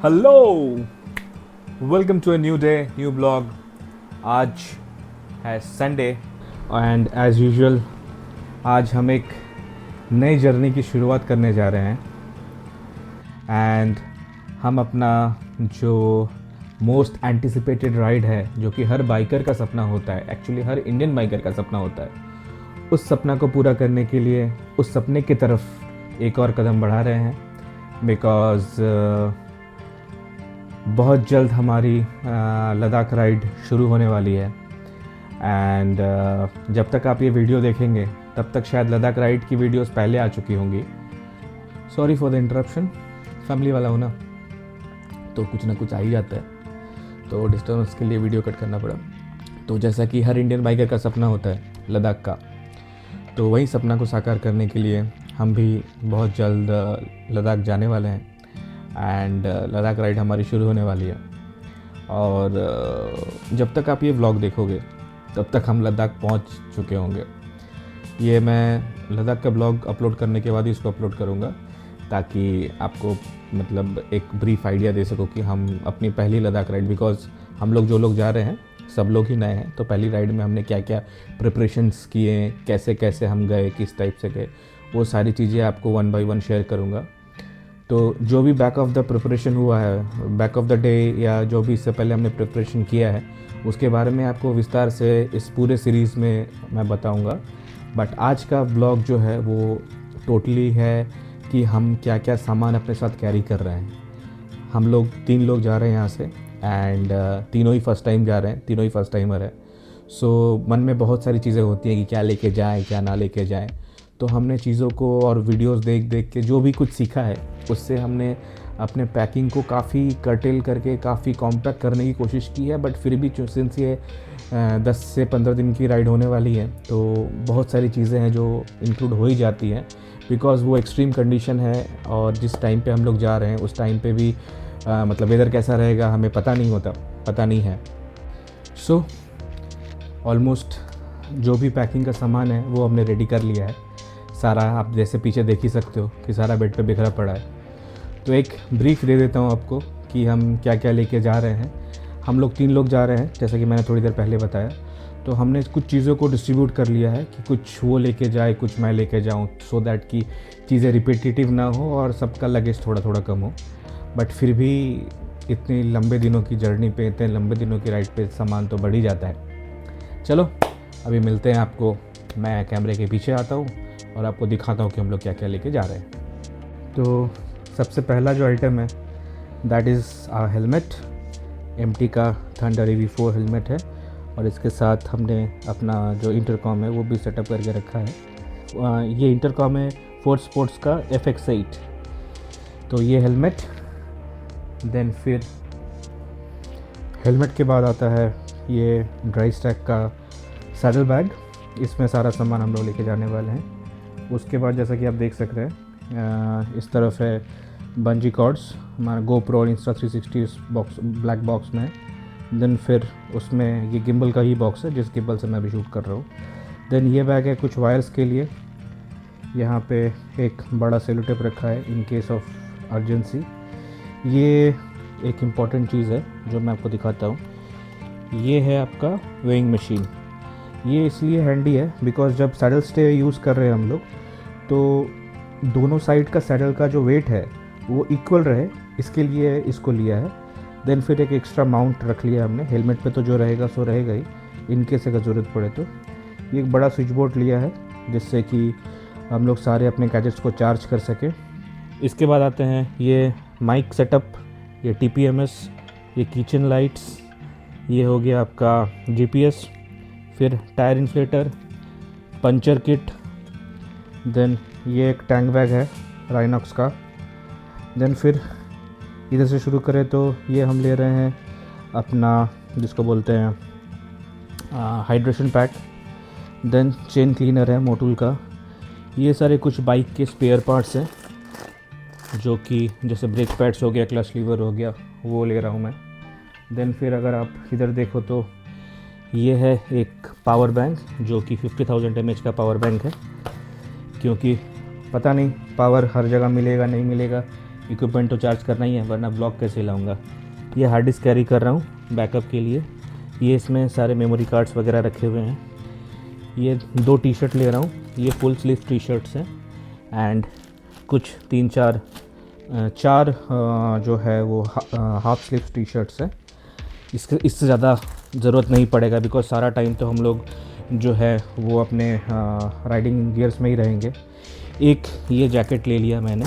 Hello, welcome to a new day, new blog. आज है Sunday and as usual आज हम एक नई जर्नी की शुरुआत करने जा रहे हैं। एंड हम अपना जो मोस्ट एंटिसिपेटेड राइड है, जो कि हर बाइकर का सपना होता है, एक्चुअली हर इंडियन बाइकर का सपना होता है, उस सपना को पूरा करने के लिए उस सपने की तरफ एक और कदम बढ़ा रहे हैं। बिकॉज़ बहुत जल्द हमारी लद्दाख राइड शुरू होने वाली है। एंड जब तक आप ये वीडियो देखेंगे तब तक शायद लद्दाख राइड की वीडियोस पहले आ चुकी होंगी। Sorry for the interruption, family वाला हो ना, तो कुछ ना कुछ आ ही जाता है, तो डिस्टर्बेंस के लिए वीडियो कट करना पड़ा। तो जैसा कि हर इंडियन बाइकर का सपना होता है लद्दाख का, तो वही सपना को साकार करने के लिए हम भी बहुत जल्द लद्दाख जाने वाले हैं। एंड लद्दाख राइड हमारी शुरू होने वाली है। और जब तक आप ये व्लॉग देखोगे तब तक हम लद्दाख पहुंच चुके होंगे। ये मैं लद्दाख का ब्लॉग अपलोड करने के बाद ही इसको अपलोड करूँगा, ताकि आपको मतलब एक ब्रीफ आइडिया दे सको कि हम अपनी पहली लद्दाख राइड, बिकॉज़ हम लोग जो लोग जा रहे हैं सब लोग ही नए हैं, तो पहली राइड में हमने क्या क्या प्रिपरेशंस किए, कैसे कैसे हम गए, किस टाइप से गए, वो सारी चीज़ें आपको वन बाय वन शेयर करूँगा। तो जो भी बैक ऑफ द प्रिपरेशन हुआ है, बैक ऑफ द डे, या जो भी इससे पहले हमने प्रिपरेशन किया है, उसके बारे में आपको विस्तार से इस पूरे सीरीज़ में मैं बताऊंगा। बट आज का ब्लॉग जो है वो टोटली है कि हम क्या क्या सामान अपने साथ कैरी कर रहे हैं। हम लोग 3 लोग जा रहे हैं यहाँ से, एंड तीनों ही फर्स्ट टाइम जा रहे हैं, तीनों ही फर्स्ट टाइमर है। सो मन में बहुत सारी चीज़ें होती हैं कि क्या लेके जाएँ, क्या ना लेके जाएँ। तो हमने चीज़ों को और वीडियोस देख देख के जो भी कुछ सीखा है, उससे हमने अपने पैकिंग को काफ़ी कर्टेल करके काफ़ी कॉम्पैक्ट करने की कोशिश की है। बट फिर भी सिंस ये 10 से 15 दिन की राइड होने वाली है, तो बहुत सारी चीज़ें हैं जो इंक्लूड हो ही जाती हैं, बिकॉज़ वो एक्सट्रीम कंडीशन है। और जिस टाइम पे हम लोग जा रहे हैं उस टाइम पे भी मतलब वेदर कैसा रहेगा हमें पता नहीं है। सो ऑलमोस्ट जो भी पैकिंग का सामान है वो हमने रेडी कर लिया है सारा। आप जैसे पीछे देख ही सकते हो कि सारा बेड पे बिखरा पड़ा है। तो एक ब्रीफ दे देता हूँ आपको कि हम क्या क्या लेके जा रहे हैं। हम लोग 3 लोग जा रहे हैं, जैसा कि मैंने थोड़ी देर पहले बताया। तो हमने कुछ चीज़ों को डिस्ट्रीब्यूट कर लिया है कि कुछ वो लेके जाए, कुछ मैं लेके जाऊँ, सो दैट कि चीज़ें रिपीटेटिव ना हो और सबका लगेज थोड़ा थोड़ा कम हो। बट फिर भी इतने लंबे दिनों की जर्नी पे, इतने लंबे दिनों की राइड पे सामान तो बढ़ ही जाता है। चलो अभी मिलते हैं आपको, मैं कैमरे के पीछे आता हूँ और आपको दिखाता हूँ कि हम लोग क्या क्या लेके जा रहे हैं। तो सबसे पहला जो आइटम है that is a helmet. MT का थंडर EV4 हेलमेट है, और इसके साथ हमने अपना जो इंटरकॉम है वो भी सेटअप करके रखा है। ये इंटरकॉम है फोर्स स्पोर्ट्स का FX8। तो ये हेलमेट, देन फिर हेलमेट के बाद आता है ये ड्राई स्टैक का सैडल बैग। इसमें सारा सामान हम लोग लेके जाने वाले हैं। उसके बाद जैसा कि आप देख सकते हैं इस तरफ है बंजी कॉर्ड्स, हमारा GoPro और Insta 360 इस बॉक्स, ब्लैक बॉक्स में है। देन फिर उसमें ये गिम्बल का ही बॉक्स है जिस गिम्बल से मैं भी शूट कर रहा हूँ। देन ये बैग है कुछ वायर्स के लिए। यहाँ पे एक बड़ा सेलो टेप रखा है इन केस ऑफ अर्जेंसी। ये एक इम्पॉर्टेंट चीज़ है जो मैं आपको दिखाता हूँ। ये है आपका वेइंग मशीन। ये इसलिए हैंडी है बिकॉज़ जब सैडल स्टे यूज़ कर रहे हैं हम लोग, तो दोनों साइड का सैडल का जो वेट है वो इक्वल रहे, इसके लिए इसको लिया है। देन फिर एक एक्स्ट्रा माउंट रख लिया हमने। हेलमेट पे तो जो रहेगा सो रहेगा ही, इनकेस अगर ज़रूरत पड़े तो। ये एक बड़ा स्विच बोर्ड लिया है जिससे कि हम लोग सारे अपने गैजेट्स को चार्ज कर सकें। इसके बाद आते हैं ये माइक सेटअप, ये TPMS, ये किचन लाइट्स, ये हो गया आपका GPS, फिर tyre inflator, puncture kit, then ये एक टैंक बैग है राइनॉक्स का। देन फिर इधर से शुरू करें तो ये हम ले रहे हैं अपना जिसको बोलते हैं hydration pack. Then chain cleaner है मोटूल का। ये सारे कुछ बाइक के स्पेयर पार्ट्स हैं, जो कि जैसे ब्रेक पैड्स हो गया, क्लच लीवर हो गया, वो ले रहा हूँ मैं। देन फिर अगर आप इधर देखो तो ये है एक पावर बैंक, जो कि 50,000 mAh का पावर बैंक है, क्योंकि पता नहीं पावर हर जगह मिलेगा नहीं मिलेगा, इक्विपमेंट तो चार्ज करना ही है, वरना ब्लॉग कैसे लाऊंगा। ये हार्ड डिस्क कैरी कर रहा हूँ बैकअप के लिए। ये इसमें सारे मेमोरी कार्ड्स वगैरह रखे हुए हैं। ये 2 टी शर्ट ले रहा हूँ, ये फुल स्लीव टी शर्ट्स हैं एंड कुछ 3-4 जो है वो हाफ स्लीव टी शर्ट्स हैं। इससे ज़्यादा ज़रूरत नहीं पड़ेगा बिकॉज सारा टाइम तो हम लोग जो है वो अपने राइडिंग गियर्स में ही रहेंगे। एक ये जैकेट ले लिया मैंने,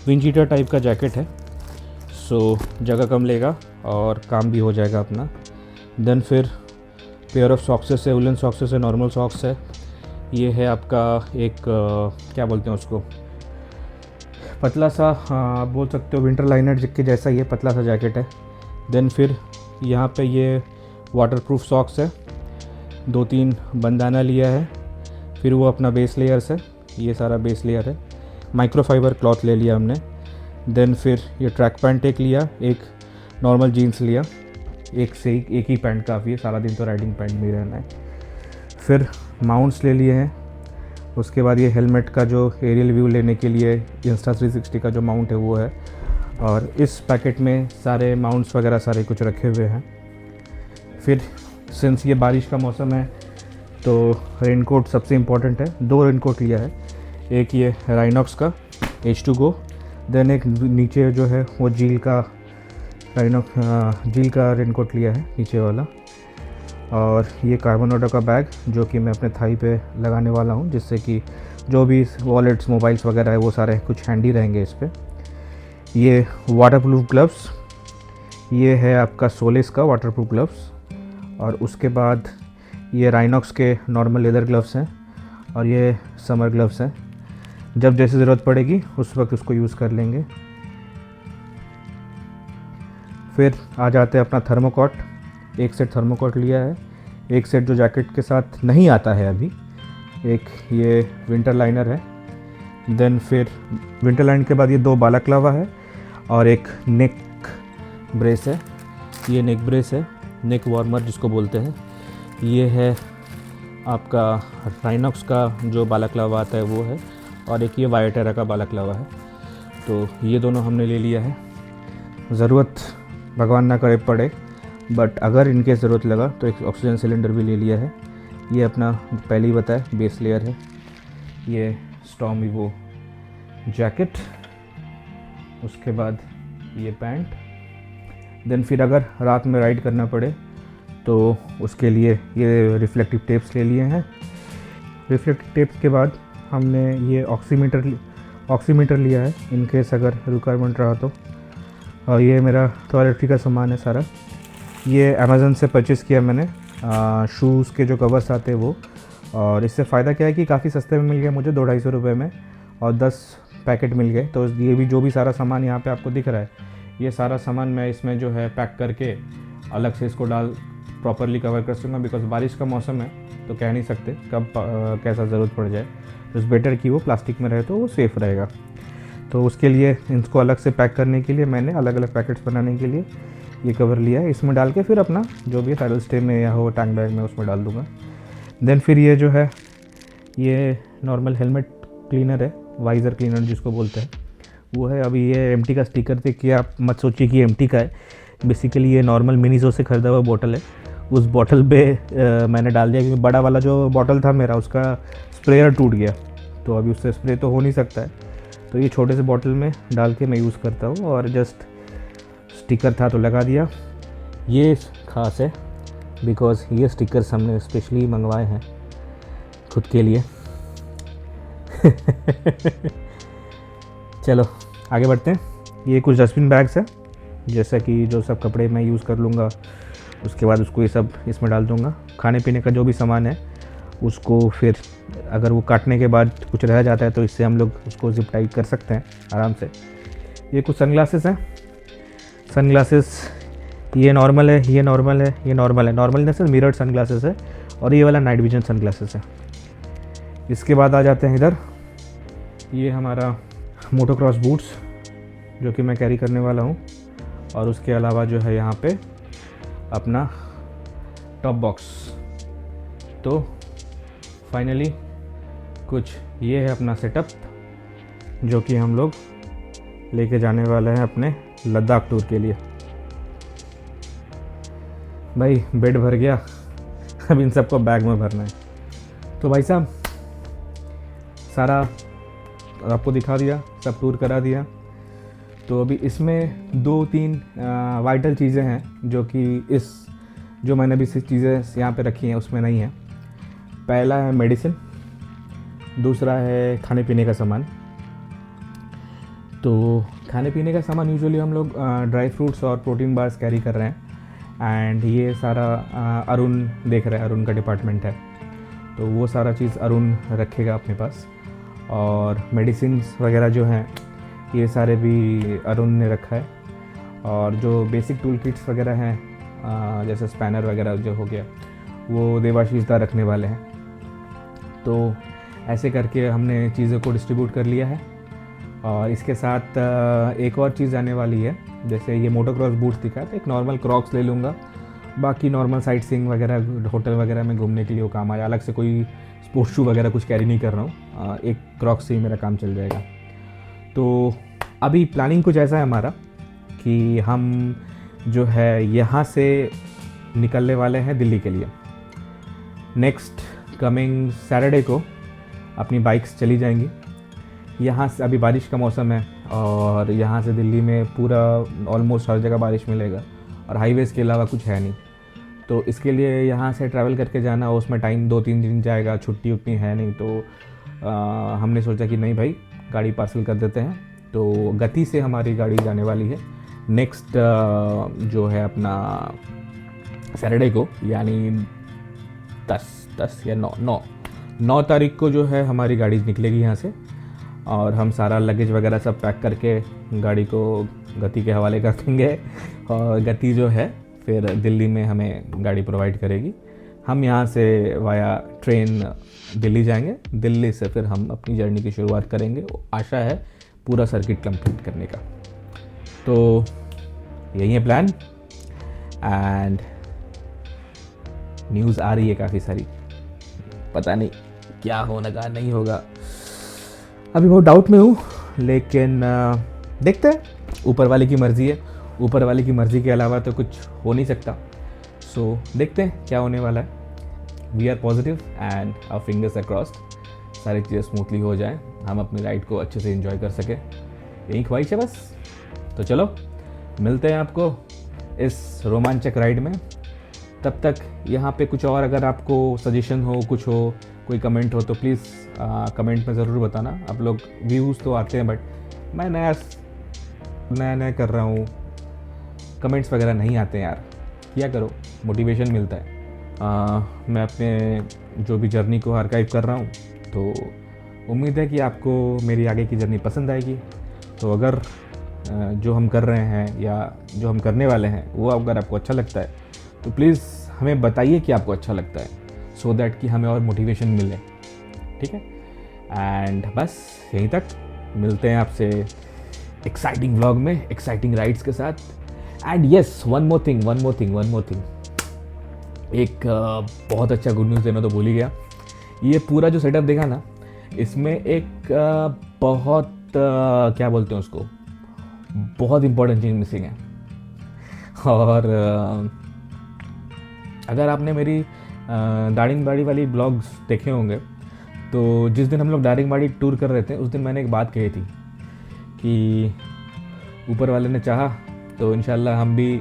विंड चीटर टाइप का जैकेट है, सो जगह कम लेगा और काम भी हो जाएगा अपना। देन फिर पेयर ऑफ सॉक्सेस है, वुलन सॉक्सेस है, नॉर्मल सॉक्स है। ये है आपका एक क्या बोलते हैं उसको, पतला सा आप बोल सकते हो विंटर लाइनर के जैसा ये पतला सा जैकेट है। देन फिर यहाँ पे ये वाटरप्रूफ सॉक्स है, 2-3 बंदाना लिया है। फिर वो अपना बेस लेयर्स है, ये सारा बेस लेयर है। माइक्रोफाइबर क्लॉथ ले लिया हमने। देन फिर ये ट्रैक पैंट एक लिया, एक नॉर्मल जीन्स लिया। एक ही पैंट काफ़ी है, सारा दिन तो राइडिंग पैंट में ही रहना है। फिर माउंट्स ले लिए हैं। उसके बाद ये हेलमेट का जो एरियल व्यू लेने के लिए Insta360 का जो माउंट है वो है। और इस पैकेट में सारे माउंट्स वगैरह सारे कुछ रखे हुए हैं। फिर सिंस ये बारिश का मौसम है तो रेनकोट सबसे इम्पोर्टेंट है। 2 रेनकोट लिया है, एक ये राइनॉक्स का H2Go, देन एक नीचे जो है वो झील का रेनकोट लिया है नीचे वाला। और ये कार्बोनोडो का बैग जो कि मैं अपने थाई पे लगाने वाला हूँ, जिससे कि जो भी वॉलेट्स मोबाइल्स वगैरह है वो सारे कुछ हैंडी रहेंगे इस पर। ये वाटरप्रूफ ग्लव्स, ये है आपका सोलिस का वाटरप्रूफ ग्लव्स। और उसके बाद ये राइनॉक्स के नॉर्मल लेदर ग्लव्स हैं और ये समर ग्लव्स हैं। जब जैसे ज़रूरत पड़ेगी उस वक्त उसको यूज़ कर लेंगे। फिर आ जाते हैं अपना थर्मोकॉट। एक सेट थर्मोकॉट लिया है, एक सेट जो जैकेट के साथ नहीं आता है अभी। एक ये विंटर लाइनर है। देन फिर विंटर लाइनर के बाद ये 2 बालाक्लावा है और एक नेक ब्रेस है। ये नेक ब्रेस है, नेक वार्मर जिसको बोलते हैं। ये है आपका राइनॉक्स का जो बालाक्लावा आता है वो है, और एक ये वायटेरा का बालाक्लावा है। तो ये दोनों हमने ले लिया है। ज़रूरत भगवान ना करे पड़े, बट अगर इनके ज़रूरत लगा तो एक ऑक्सीजन सिलेंडर भी ले लिया है। ये अपना पहले ही बताया बेस लेयर है। ये स्टॉर्म ईवो जैकेट, उसके बाद ये पैंट। देन फिर अगर रात में राइड करना पड़े तो उसके लिए ये रिफ्लेक्टिव टेप्स ले लिए हैं। रिफ्लेक्टिव टेप्स के बाद हमने ये ऑक्सीमीटर लिया है इन केस अगर रिक्वायरमेंट रहा तो। और ये मेरा टॉयलेटरी का सामान है सारा। ये अमेज़न से परचेज़ किया मैंने, शूज़ के जो कवर्स आते हैं वो। और इससे फ़ायदा क्या है कि काफ़ी सस्ते में मिल गया मुझे, 200-250 रुपये में, और 10 पैकेट मिल गए। तो ये भी जो भी सारा सामान यहाँ पे आपको दिख रहा है, ये सारा सामान मैं इसमें जो है पैक करके अलग से इसको प्रॉपरली कवर कर सकूँगा। बिकॉज बारिश का मौसम है तो कह नहीं सकते कब कैसा ज़रूरत पड़ जाए। तो इट्स बेटर कि वो प्लास्टिक में रहे तो वो सेफ़ रहेगा। तो उसके लिए इसको अलग से पैक करने के लिए मैंने अलग अलग पैकेट्स बनाने के लिए ये कवर लिया है। इसमें डाल के फिर अपना जो भी पैडल स्टे में या हो टैंक बैग में उसमें डाल दूँगा। देन फिर ये जो है ये नॉर्मल हेलमेट क्लीनर है, वाइज़र क्लीनर जिसको बोलते हैं वो है। अभी ये एमटी का स्टिकर देख के आप मत सोचिए कि एमटी का है। बेसिकली ये नॉर्मल मिनीजो से ख़रीदा हुआ बॉटल है। उस बॉटल पे मैंने डाल दिया क्योंकि बड़ा वाला जो बॉटल था मेरा उसका स्प्रेयर टूट गया, तो अभी उससे स्प्रे तो हो नहीं सकता है। तो ये छोटे से बॉटल में डाल के मैं यूज़ करता हूँ। और जस्ट स्टिकर था तो लगा दिया। ये ख़ास है बिकॉज़ ये स्टिकर्स हमने स्पेशली मंगवाए हैं खुद के लिए। चलो आगे बढ़ते हैं। ये कुछ डस्टबिन बैग्स हैं, जैसा कि जो सब कपड़े मैं यूज़ कर लूँगा उसके बाद उसको ये सब इसमें डाल दूँगा। खाने पीने का जो भी सामान है उसको फिर अगर वो काटने के बाद कुछ रह जाता है तो इससे हम लोग उसको जिप टाइट कर सकते हैं आराम से। ये कुछ सनग्लासेस हैं। सनग्लासेस ये नॉर्मल है, ये नॉर्मल है, ये नॉर्मल है। Normal in the sense mirrored sunglasses है, और ये वाला नाइट विजन सनग्लासेस है। इसके बाद आ जाते हैं इधर, ये हमारा मोटोक्रॉस बूट्स जो कि मैं कैरी करने वाला हूँ। और उसके अलावा जो है यहाँ पे अपना टॉप बॉक्स। तो फाइनली कुछ ये है अपना सेटअप जो कि हम लोग लेके जाने वाले हैं अपने लद्दाख टूर के लिए। भाई बेड भर गया, अब इन सबको बैग में भरना है। तो भाई साहब सारा आपको दिखा दिया, सब टूर करा दिया। तो अभी इसमें 2-3 वाइटल चीज़ें हैं जो कि इस जो मैंने अभी चीज़ें यहाँ पे रखी हैं उसमें नहीं है। पहला है मेडिसिन, दूसरा है खाने पीने का सामान। तो खाने पीने का सामान यूजुअली हम लोग ड्राई फ्रूट्स और प्रोटीन बार्स कैरी कर रहे हैं, एंड ये सारा अरुण देख रहा है, अरुण का डिपार्टमेंट है, तो वो सारा चीज़ अरुण रखेगा अपने पास। और मेडिसिन्स वगैरह जो हैं ये सारे भी अरुण ने रखा है। और जो बेसिक टूल किट्स वगैरह हैं जैसे स्पैनर वगैरह जो हो गया वो देवाशीष दा रखने वाले हैं। तो ऐसे करके हमने चीज़ों को डिस्ट्रीब्यूट कर लिया है। और इसके साथ एक और चीज़ आने वाली है, जैसे ये मोटोक्रॉस बूट्स दिखा तो एक नॉर्मल क्रॉक्स ले लूँगा, बाकी नॉर्मल साइट सीइंग वगैरह होटल वगैरह में घूमने के लिए वो काम आया। अलग से कोई स्पोर्ट्स शू वगैरह कुछ कैरी नहीं कर रहा हूँ, एक क्रॉक्स से ही मेरा काम चल जाएगा। तो अभी प्लानिंग कुछ ऐसा है हमारा कि हम जो है यहाँ से निकलने वाले हैं दिल्ली के लिए। नेक्स्ट कमिंग सैटरडे को अपनी बाइक्स चली जाएंगी यहाँ से। अभी बारिश का मौसम है और यहाँ से दिल्ली में पूरा ऑलमोस्ट हर जगह बारिश मिलेगा और हाईवेज़ के अलावा कुछ है नहीं। तो इसके लिए यहाँ से ट्रैवल करके जाना, उसमें टाइम 2-3 दिन जाएगा, छुट्टी उतनी है नहीं। तो हमने सोचा कि नहीं भाई गाड़ी पार्सल कर देते हैं। तो गति से हमारी गाड़ी जाने वाली है नेक्स्ट जो है अपना सैटरडे को, यानी 10 या 9 तारीख को जो है हमारी गाड़ी निकलेगी यहाँ से। और हम सारा लगेज वगैरह सब पैक करके गाड़ी को गति के हवाले कर देंगे और गति जो है फिर दिल्ली में हमें गाड़ी प्रोवाइड करेगी। हम यहाँ से वाया ट्रेन दिल्ली जाएंगे, दिल्ली से फिर हम अपनी जर्नी की शुरुआत करेंगे। आशा है पूरा सर्किट कंप्लीट करने का। तो यही है प्लान, एंड न्यूज़ आ रही है काफ़ी सारी, पता नहीं क्या होगा नहीं होगा, अभी बहुत डाउट में हूँ, लेकिन देखते हैं। ऊपर वाले की मर्ज़ी है, ऊपर वाले की मर्ज़ी के अलावा तो कुछ हो नहीं सकता। सो देखते हैं क्या होने वाला है। We are positive and our fingers are crossed, सारी चीज़ें स्मूथली हो जाएं, हम अपनी राइड को अच्छे से एंजॉय कर सकें, यही ख्वाहिश है बस। तो चलो मिलते हैं आपको इस रोमांचक राइड में। तब तक यहाँ पे कुछ और अगर आपको सजेशन हो, कुछ हो, कोई कमेंट हो तो प्लीज़ कमेंट में ज़रूर बताना। आप लोग व्यूज़ तो आते हैं बट मैं नया कर रहा हूँ, कमेंट्स वगैरह नहीं आते हैं यार, क्या करो, मोटिवेशन मिलता है। मैं अपने जो भी जर्नी को आर्काइव कर रहा हूँ, तो उम्मीद है कि आपको मेरी आगे की जर्नी पसंद आएगी। तो अगर जो हम कर रहे हैं या जो हम करने वाले हैं वो अगर आपको अच्छा लगता है तो प्लीज़ हमें बताइए कि आपको अच्छा लगता है, सो दैट कि हमें और मोटिवेशन मिले, ठीक है। एंड बस यहीं तक, मिलते हैं आपसे एक्साइटिंग व्लॉग में, एक्साइटिंग राइड्स के साथ। And yes, one more thing, एक बहुत अच्छा गुड न्यूज़ देना तो भूल ही गया। ये पूरा जो सेटअप देखा ना, इसमें एक बहुत क्या बोलते हैं उसको, बहुत इंपॉर्टेंट चीज़ मिसिंग है। और अगर आपने मेरी दारिंगबाड़ी वाली ब्लॉग्स देखे होंगे तो जिस दिन हम लोग दारिंगबाड़ी टूर कर रहे थे उस दिन मैंने एक बात कही थी कि ऊपर वाले ने चाहा तो इंशाल्लाह हम भी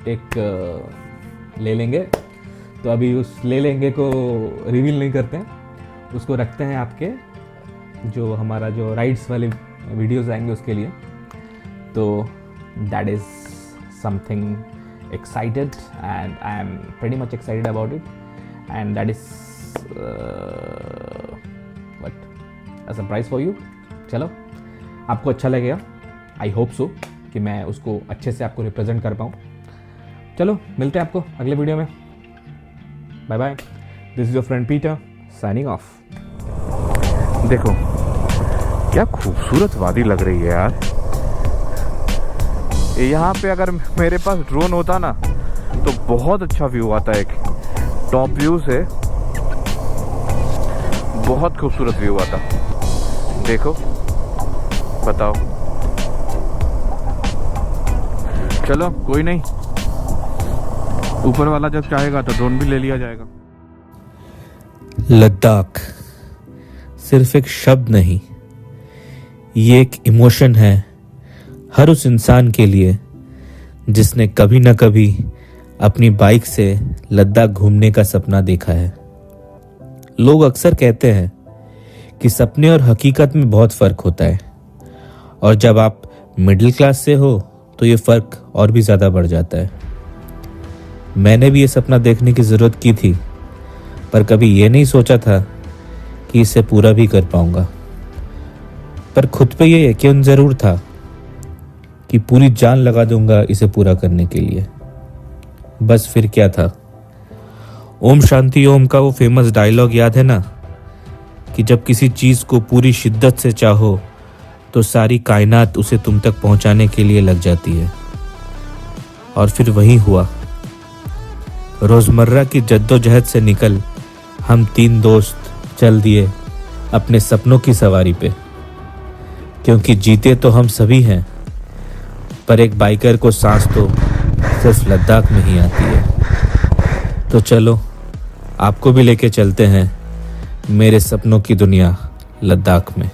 एक ले लेंगे। तो अभी उस ले लेंगे को रिवील नहीं करते हैं, उसको रखते हैं आपके जो हमारा जो राइड्स वाले वीडियोस आएंगे उसके लिए। तो that is something excited and I am pretty much excited about it, and that is what a surprise for you। चलो आपको अच्छा लगेगा, आई होप सो कि मैं उसको अच्छे से आपको रिप्रेजेंट कर पाऊँ। चलो मिलते हैं आपको अगले वीडियो में, bye bye. This is your friend Peter signing off. देखो क्या खूबसूरत वादी लग रही है यार। यहाँ पे अगर मेरे पास ड्रोन होता ना तो बहुत अच्छा व्यू आता है, एक टॉप व्यू से बहुत खूबसूरत व्यू आता। देखो बताओ चलो कोई नहीं, ऊपर वाला जब चाहेगा तो ड्रोन भी ले लिया जाएगा। लद्दाख सिर्फ एक शब्द नहीं, ये एक इमोशन है हर उस इंसान के लिए जिसने कभी न कभी अपनी बाइक से लद्दाख घूमने का सपना देखा है। लोग अक्सर कहते हैं कि सपने और हकीकत में बहुत फ़र्क होता है, और जब आप मिडिल क्लास से हो तो ये फ़र्क और भी ज़्यादा बढ़ जाता है। मैंने भी ये सपना देखने की ज़रूरत की थी, पर कभी ये नहीं सोचा था कि इसे पूरा भी कर पाऊंगा। पर खुद पे ये यकीन ज़रूर था कि पूरी जान लगा दूंगा इसे पूरा करने के लिए। बस फिर क्या था, ओम शांति ओम का वो फेमस डायलॉग याद है ना, कि जब किसी चीज़ को पूरी शिद्दत से चाहो तो सारी कायनात उसे तुम तक पहुंचाने के लिए लग जाती है। और फिर वही हुआ। रोज़मर्रा की जद्दोजहद से निकल हम 3 दोस्त चल दिए अपने सपनों की सवारी पे, क्योंकि जीते तो हम सभी हैं, पर एक बाइकर को सांस तो सिर्फ लद्दाख में ही आती है। तो चलो आपको भी लेके चलते हैं मेरे सपनों की दुनिया लद्दाख में।